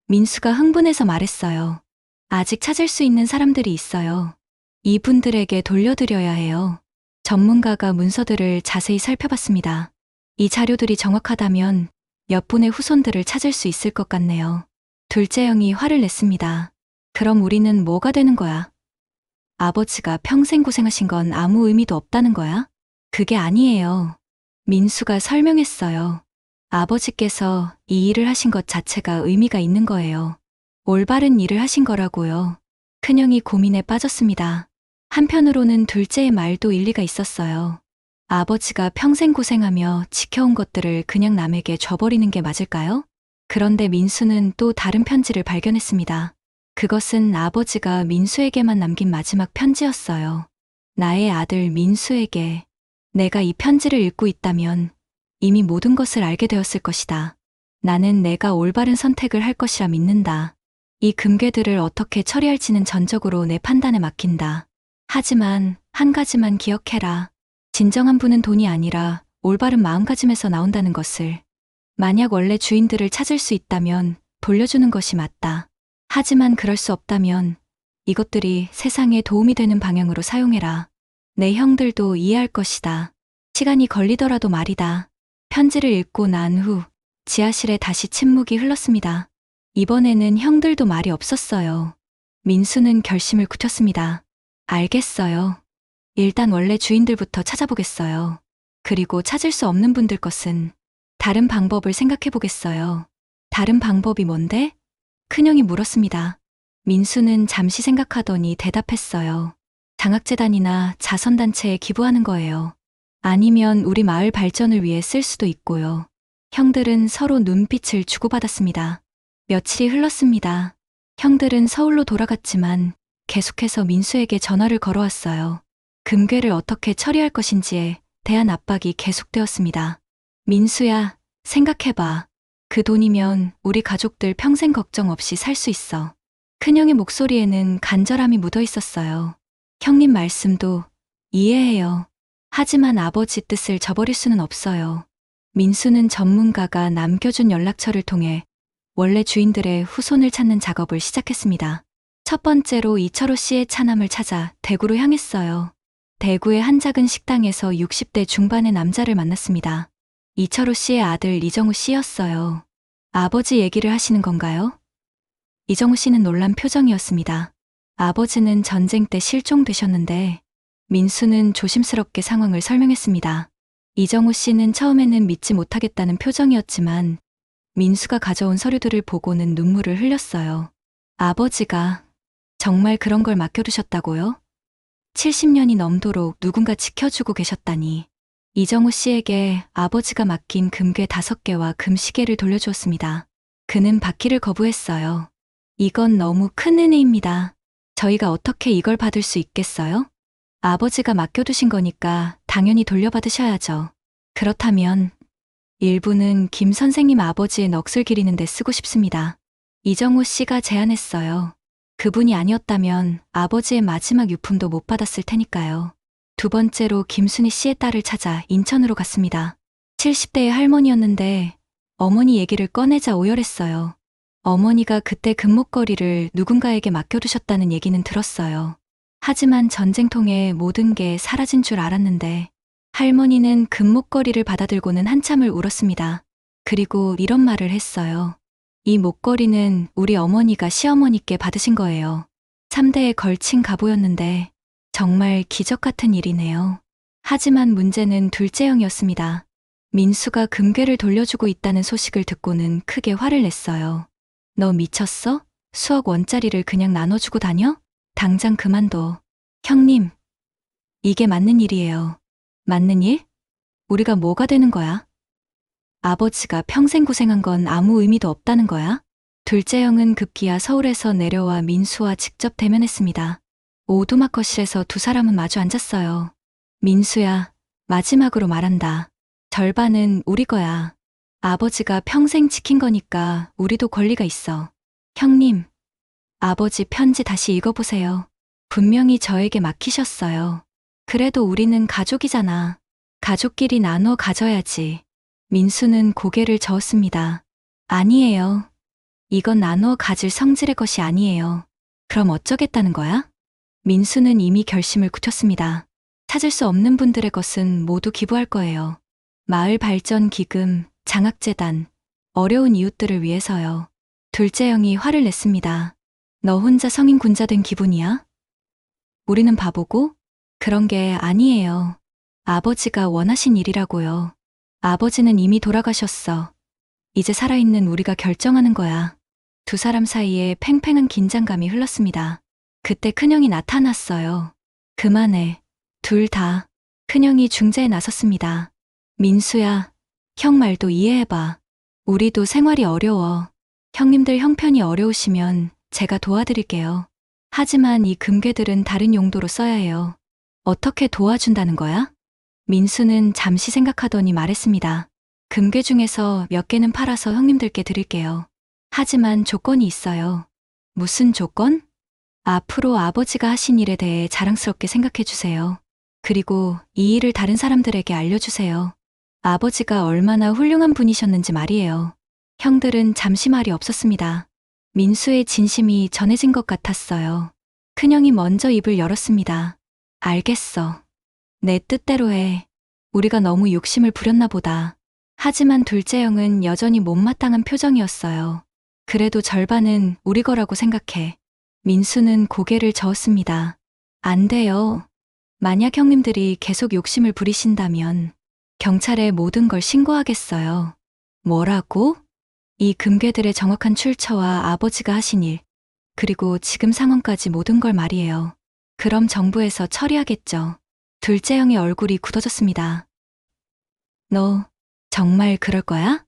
민수가 흥분해서 말했어요. 아직 찾을 수 있는 사람들이 있어요. 이분들에게 돌려드려야 해요. 전문가가 문서들을 자세히 살펴봤습니다. 이 자료들이 정확하다면 몇 분의 후손들을 찾을 수 있을 것 같네요. 둘째 형이 화를 냈습니다. 그럼 우리는 뭐가 되는 거야? 아버지가 평생 고생하신 건 아무 의미도 없다는 거야? 그게 아니에요. 민수가 설명했어요. 아버지께서 이 일을 하신 것 자체가 의미가 있는 거예요. 올바른 일을 하신 거라고요. 큰형이 고민에 빠졌습니다. 한편으로는 둘째의 말도 일리가 있었어요. 아버지가 평생 고생하며 지켜온 것들을 그냥 남에게 줘버리는 게 맞을까요? 그런데 민수는 또 다른 편지를 발견했습니다. 그것은 아버지가 민수에게만 남긴 마지막 편지였어요. 나의 아들 민수에게. 내가 이 편지를 읽고 있다면 이미 모든 것을 알게 되었을 것이다. 나는 내가 올바른 선택을 할 것이라 믿는다. 이 금괴들을 어떻게 처리할지는 전적으로 내 판단에 맡긴다. 하지만 한 가지만 기억해라. 진정한 부는 돈이 아니라 올바른 마음가짐에서 나온다는 것을. 만약 원래 주인들을 찾을 수 있다면 돌려주는 것이 맞다. 하지만 그럴 수 없다면 이것들이 세상에 도움이 되는 방향으로 사용해라. 내 형들도 이해할 것이다. 시간이 걸리더라도 말이다. 편지를 읽고 난 후 지하실에 다시 침묵이 흘렀습니다. 이번에는 형들도 말이 없었어요. 민수는 결심을 굳혔습니다. 알겠어요. 일단 원래 주인들부터 찾아보겠어요. 그리고 찾을 수 없는 분들 것은 다른 방법을 생각해 보겠어요. 다른 방법이 뭔데? 큰형이 물었습니다. 민수는 잠시 생각하더니 대답했어요. 장학재단이나 자선단체에 기부하는 거예요. 아니면 우리 마을 발전을 위해 쓸 수도 있고요. 형들은 서로 눈빛을 주고받았습니다. 며칠이 흘렀습니다. 형들은 서울로 돌아갔지만 계속해서 민수에게 전화를 걸어왔어요. 금괴를 어떻게 처리할 것인지에 대한 압박이 계속되었습니다. 민수야, 생각해봐. 그 돈이면 우리 가족들 평생 걱정 없이 살 수 있어. 큰형의 목소리에는 간절함이 묻어 있었어요. 형님 말씀도 이해해요. 하지만 아버지 뜻을 저버릴 수는 없어요. 민수는 전문가가 남겨준 연락처를 통해 원래 주인들의 후손을 찾는 작업을 시작했습니다. 첫 번째로 이철호 씨의 차남을 찾아 대구로 향했어요. 대구의 한 작은 식당에서 60대 중반의 남자를 만났습니다. 이철호 씨의 아들 이정우 씨였어요. 아버지 얘기를 하시는 건가요? 이정우 씨는 놀란 표정이었습니다. 아버지는 전쟁 때 실종되셨는데 민수는 조심스럽게 상황을 설명했습니다. 이정우 씨는 처음에는 믿지 못하겠다는 표정이었지만 민수가 가져온 서류들을 보고는 눈물을 흘렸어요. 아버지가 정말 그런 걸 맡겨두셨다고요? 70년이 넘도록 누군가 지켜주고 계셨다니. 이정우 씨에게 아버지가 맡긴 금괴 5개와 금시계를 돌려주었습니다. 그는 받기를 거부했어요. 이건 너무 큰 은혜입니다. 저희가 어떻게 이걸 받을 수 있겠어요? 아버지가 맡겨두신 거니까 당연히 돌려받으셔야죠. 그렇다면 일부는 김 선생님 아버지의 넋을 기리는 데 쓰고 싶습니다. 이정우 씨가 제안했어요. 그분이 아니었다면 아버지의 마지막 유품도 못 받았을 테니까요. 두 번째로 김순희 씨의 딸을 찾아 인천으로 갔습니다. 70대의 할머니였는데 어머니 얘기를 꺼내자 오열했어요. 어머니가 그때 금목걸이를 누군가에게 맡겨두셨다는 얘기는 들었어요. 하지만 전쟁통에 모든 게 사라진 줄 알았는데 할머니는 금목걸이를 받아들고는 한참을 울었습니다. 그리고 이런 말을 했어요. 이 목걸이는 우리 어머니가 시어머니께 받으신 거예요. 3대에 걸친 가보였는데 정말 기적 같은 일이네요. 하지만 문제는 둘째 형이었습니다. 민수가 금괴를 돌려주고 있다는 소식을 듣고는 크게 화를 냈어요. 너 미쳤어? 수억 원짜리를 그냥 나눠주고 다녀? 당장 그만둬. 형님, 이게 맞는 일이에요. 맞는 일? 우리가 뭐가 되는 거야? 아버지가 평생 고생한 건 아무 의미도 없다는 거야? 둘째 형은 급기야 서울에서 내려와 민수와 직접 대면했습니다. 오두막 거실에서 두 사람은 마주 앉았어요. 민수야, 마지막으로 말한다. 절반은 우리 거야. 아버지가 평생 지킨 거니까 우리도 권리가 있어. 형님, 아버지 편지 다시 읽어보세요. 분명히 저에게 맡기셨어요. 그래도 우리는 가족이잖아. 가족끼리 나눠 가져야지. 민수는 고개를 저었습니다. 아니에요. 이건 나눠 가질 성질의 것이 아니에요. 그럼 어쩌겠다는 거야? 민수는 이미 결심을 굳혔습니다. 찾을 수 없는 분들의 것은 모두 기부할 거예요. 마을 발전 기금, 장학재단, 어려운 이웃들을 위해서요. 둘째 형이 화를 냈습니다. 너 혼자 성인 군자 된 기분이야? 우리는 바보고? 그런 게 아니에요. 아버지가 원하신 일이라고요. 아버지는 이미 돌아가셨어. 이제 살아있는 우리가 결정하는 거야. 두 사람 사이에 팽팽한 긴장감이 흘렀습니다. 그때 큰형이 나타났어요. 그만해. 둘 다. 큰형이 중재에 나섰습니다. 민수야, 형 말도 이해해봐. 우리도 생활이 어려워. 형님들 형편이 어려우시면 제가 도와드릴게요. 하지만 이 금괴들은 다른 용도로 써야 해요. 어떻게 도와준다는 거야? 민수는 잠시 생각하더니 말했습니다. 금괴 중에서 몇 개는 팔아서 형님들께 드릴게요. 하지만 조건이 있어요. 무슨 조건? 앞으로 아버지가 하신 일에 대해 자랑스럽게 생각해 주세요. 그리고 이 일을 다른 사람들에게 알려주세요. 아버지가 얼마나 훌륭한 분이셨는지 말이에요. 형들은 잠시 말이 없었습니다. 민수의 진심이 전해진 것 같았어요. 큰형이 먼저 입을 열었습니다. 알겠어. 내 뜻대로 해. 우리가 너무 욕심을 부렸나 보다. 하지만 둘째 형은 여전히 못마땅한 표정이었어요. 그래도 절반은 우리 거라고 생각해. 민수는 고개를 저었습니다. 안 돼요. 만약 형님들이 계속 욕심을 부리신다면 경찰에 모든 걸 신고하겠어요. 뭐라고? 이 금괴들의 정확한 출처와 아버지가 하신 일, 그리고 지금 상황까지 모든 걸 말이에요. 그럼 정부에서 처리하겠죠. 둘째 형의 얼굴이 굳어졌습니다. 너 정말 그럴 거야?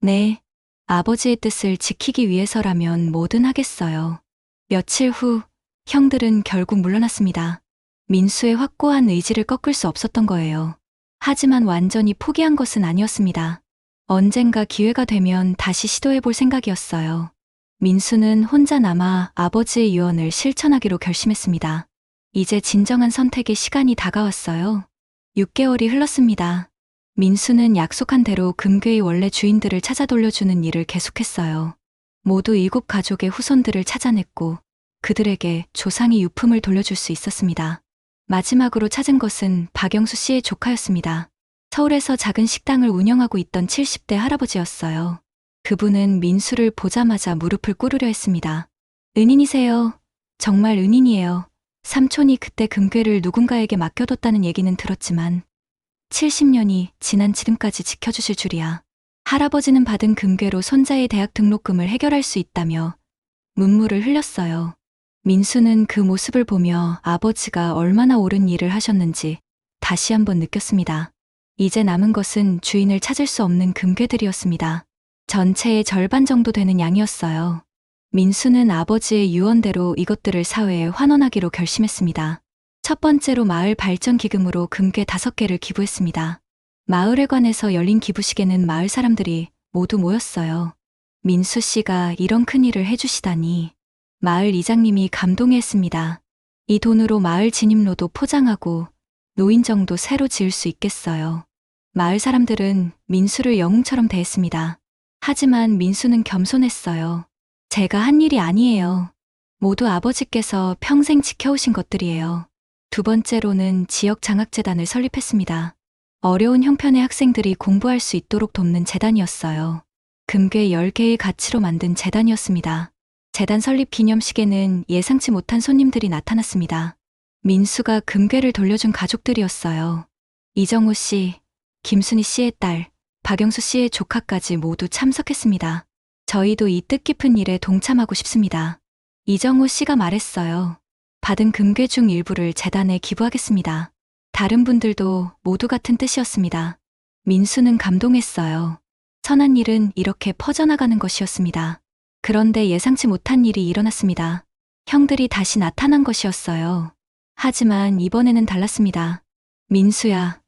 네. 아버지의 뜻을 지키기 위해서라면 뭐든 하겠어요. 며칠 후 형들은 결국 물러났습니다. 민수의 확고한 의지를 꺾을 수 없었던 거예요. 하지만 완전히 포기한 것은 아니었습니다. 언젠가 기회가 되면 다시 시도해 볼 생각이었어요. 민수는 혼자 남아 아버지의 유언을 실천하기로 결심했습니다. 이제 진정한 선택의 시간이 다가왔어요. 6개월이 흘렀습니다. 민수는 약속한 대로 금괴의 원래 주인들을 찾아 돌려주는 일을 계속했어요. 모두 7가족의 후손들을 찾아냈고 그들에게 조상의 유품을 돌려줄 수 있었습니다. 마지막으로 찾은 것은 박영수 씨의 조카였습니다. 서울에서 작은 식당을 운영하고 있던 70대 할아버지였어요. 그분은 민수를 보자마자 무릎을 꿇으려 했습니다. 은인이세요. 정말 은인이에요. 삼촌이 그때 금괴를 누군가에게 맡겨뒀다는 얘기는 들었지만 70년이 지난 지금까지 지켜주실 줄이야. 할아버지는 받은 금괴로 손자의 대학 등록금을 해결할 수 있다며 눈물을 흘렸어요. 민수는 그 모습을 보며 아버지가 얼마나 옳은 일을 하셨는지 다시 한번 느꼈습니다. 이제 남은 것은 주인을 찾을 수 없는 금괴들이었습니다. 전체의 절반 정도 되는 양이었어요. 민수는 아버지의 유언대로 이것들을 사회에 환원하기로 결심했습니다. 첫 번째로 마을 발전 기금으로 금괴 5개를 기부했습니다. 마을회관에서 열린 기부식에는 마을 사람들이 모두 모였어요. 민수 씨가 이런 큰일을 해주시다니 마을 이장님이 감동했습니다. 이 돈으로 마을 진입로도 포장하고 노인정도 새로 지을 수 있겠어요. 마을 사람들은 민수를 영웅처럼 대했습니다. 하지만 민수는 겸손했어요. 제가 한 일이 아니에요. 모두 아버지께서 평생 지켜오신 것들이에요. 두 번째로는 지역 장학재단을 설립했습니다. 어려운 형편의 학생들이 공부할 수 있도록 돕는 재단이었어요. 금괴 10개의 가치로 만든 재단이었습니다. 재단 설립 기념식에는 예상치 못한 손님들이 나타났습니다. 민수가 금괴를 돌려준 가족들이었어요. 이정우 씨, 김순희 씨의 딸, 박영수 씨의 조카까지 모두 참석했습니다. 저희도 이 뜻깊은 일에 동참하고 싶습니다. 이정우 씨가 말했어요. 받은 금괴 중 일부를 재단에 기부하겠습니다. 다른 분들도 모두 같은 뜻이었습니다. 민수는 감동했어요. 선한 일은 이렇게 퍼져나가는 것이었습니다. 그런데 예상치 못한 일이 일어났습니다. 형들이 다시 나타난 것이었어요. 하지만 이번에는 달랐습니다. 민수야,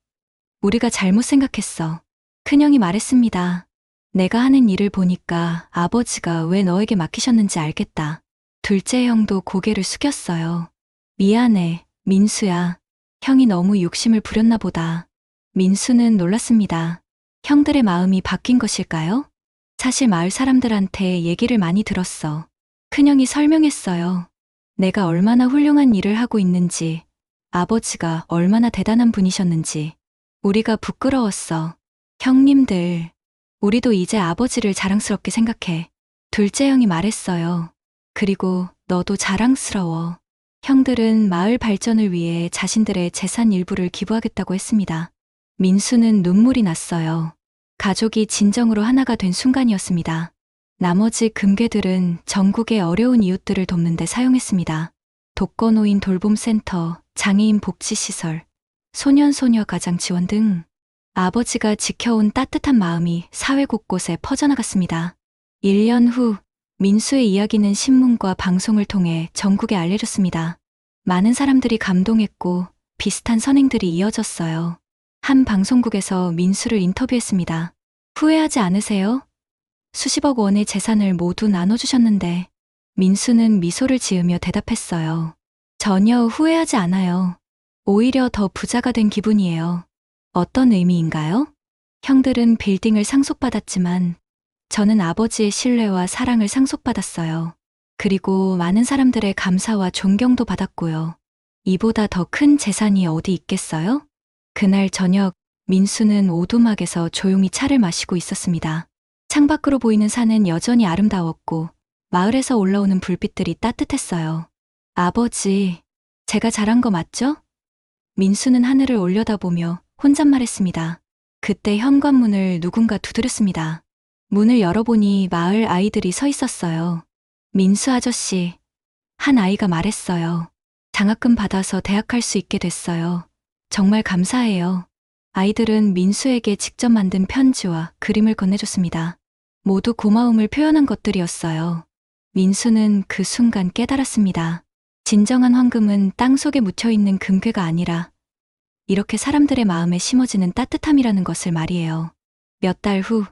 우리가 잘못 생각했어. 큰형이 말했습니다. 내가 하는 일을 보니까 아버지가 왜 너에게 맡기셨는지 알겠다. 둘째 형도 고개를 숙였어요. 미안해, 민수야. 형이 너무 욕심을 부렸나 보다. 민수는 놀랐습니다. 형들의 마음이 바뀐 것일까요? 사실 마을 사람들한테 얘기를 많이 들었어. 큰형이 설명했어요. 내가 얼마나 훌륭한 일을 하고 있는지, 아버지가 얼마나 대단한 분이셨는지. 우리가 부끄러웠어. 형님들, 우리도 이제 아버지를 자랑스럽게 생각해. 둘째 형이 말했어요. 그리고 너도 자랑스러워. 형들은 마을 발전을 위해 자신들의 재산 일부를 기부하겠다고 했습니다. 민수는 눈물이 났어요. 가족이 진정으로 하나가 된 순간이었습니다. 나머지 금괴들은 전국의 어려운 이웃들을 돕는 데 사용했습니다. 독거노인 돌봄센터, 장애인 복지시설, 소년소녀 가장 지원 등 아버지가 지켜온 따뜻한 마음이 사회 곳곳에 퍼져나갔습니다. 1년 후 민수의 이야기는 신문과 방송을 통해 전국에 알려졌습니다. 많은 사람들이 감동했고 비슷한 선행들이 이어졌어요. 한 방송국에서 민수를 인터뷰했습니다. 후회하지 않으세요? 수십억 원의 재산을 모두 나눠주셨는데 민수는 미소를 지으며 대답했어요. 전혀 후회하지 않아요. 오히려 더 부자가 된 기분이에요. 어떤 의미인가요? 형들은 빌딩을 상속받았지만 저는 아버지의 신뢰와 사랑을 상속받았어요. 그리고 많은 사람들의 감사와 존경도 받았고요. 이보다 더 큰 재산이 어디 있겠어요? 그날 저녁, 민수는 오두막에서 조용히 차를 마시고 있었습니다. 창밖으로 보이는 산은 여전히 아름다웠고 마을에서 올라오는 불빛들이 따뜻했어요. 아버지, 제가 잘한 거 맞죠? 민수는 하늘을 올려다보며 혼잣말했습니다. 그때 현관문을 누군가 두드렸습니다. 문을 열어보니 마을 아이들이 서 있었어요. 민수 아저씨, 한 아이가 말했어요. 장학금 받아서 대학 갈 수 있게 됐어요. 정말 감사해요. 아이들은 민수에게 직접 만든 편지와 그림을 건네줬습니다. 모두 고마움을 표현한 것들이었어요. 민수는 그 순간 깨달았습니다. 진정한 황금은 땅속에 묻혀있는 금괴가 아니라 이렇게 사람들의 마음에 심어지는 따뜻함이라는 것을 말이에요. 몇 달 후,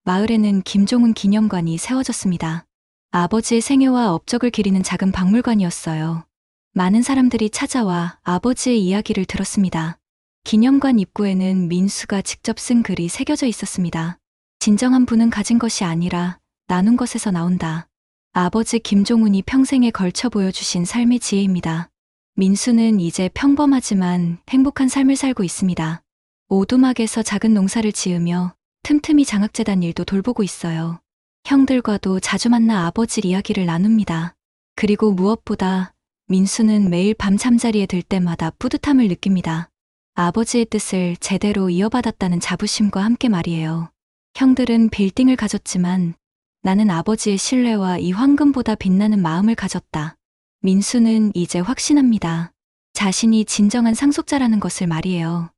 마을에는 김종훈 기념관이 세워졌습니다. 아버지의 생애와 업적을 기리는 작은 박물관이었어요. 많은 사람들이 찾아와 아버지의 이야기를 들었습니다. 기념관 입구에는 민수가 직접 쓴 글이 새겨져 있었습니다. 진정한 부는 가진 것이 아니라 나눈 것에서 나온다. 아버지 김종훈이 평생에 걸쳐 보여주신 삶의 지혜입니다. 민수는 이제 평범하지만 행복한 삶을 살고 있습니다. 오두막에서 작은 농사를 지으며 틈틈이 장학재단 일도 돌보고 있어요. 형들과도 자주 만나 아버지 이야기를 나눕니다. 그리고 무엇보다 민수는 매일 밤 잠자리에 들 때마다 뿌듯함을 느낍니다. 아버지의 뜻을 제대로 이어받았다는 자부심과 함께 말이에요. 형들은 빌딩을 가졌지만 나는 아버지의 신뢰와 이 황금보다 빛나는 마음을 가졌다. 민수는 이제 확신합니다. 자신이 진정한 상속자라는 것을 말이에요.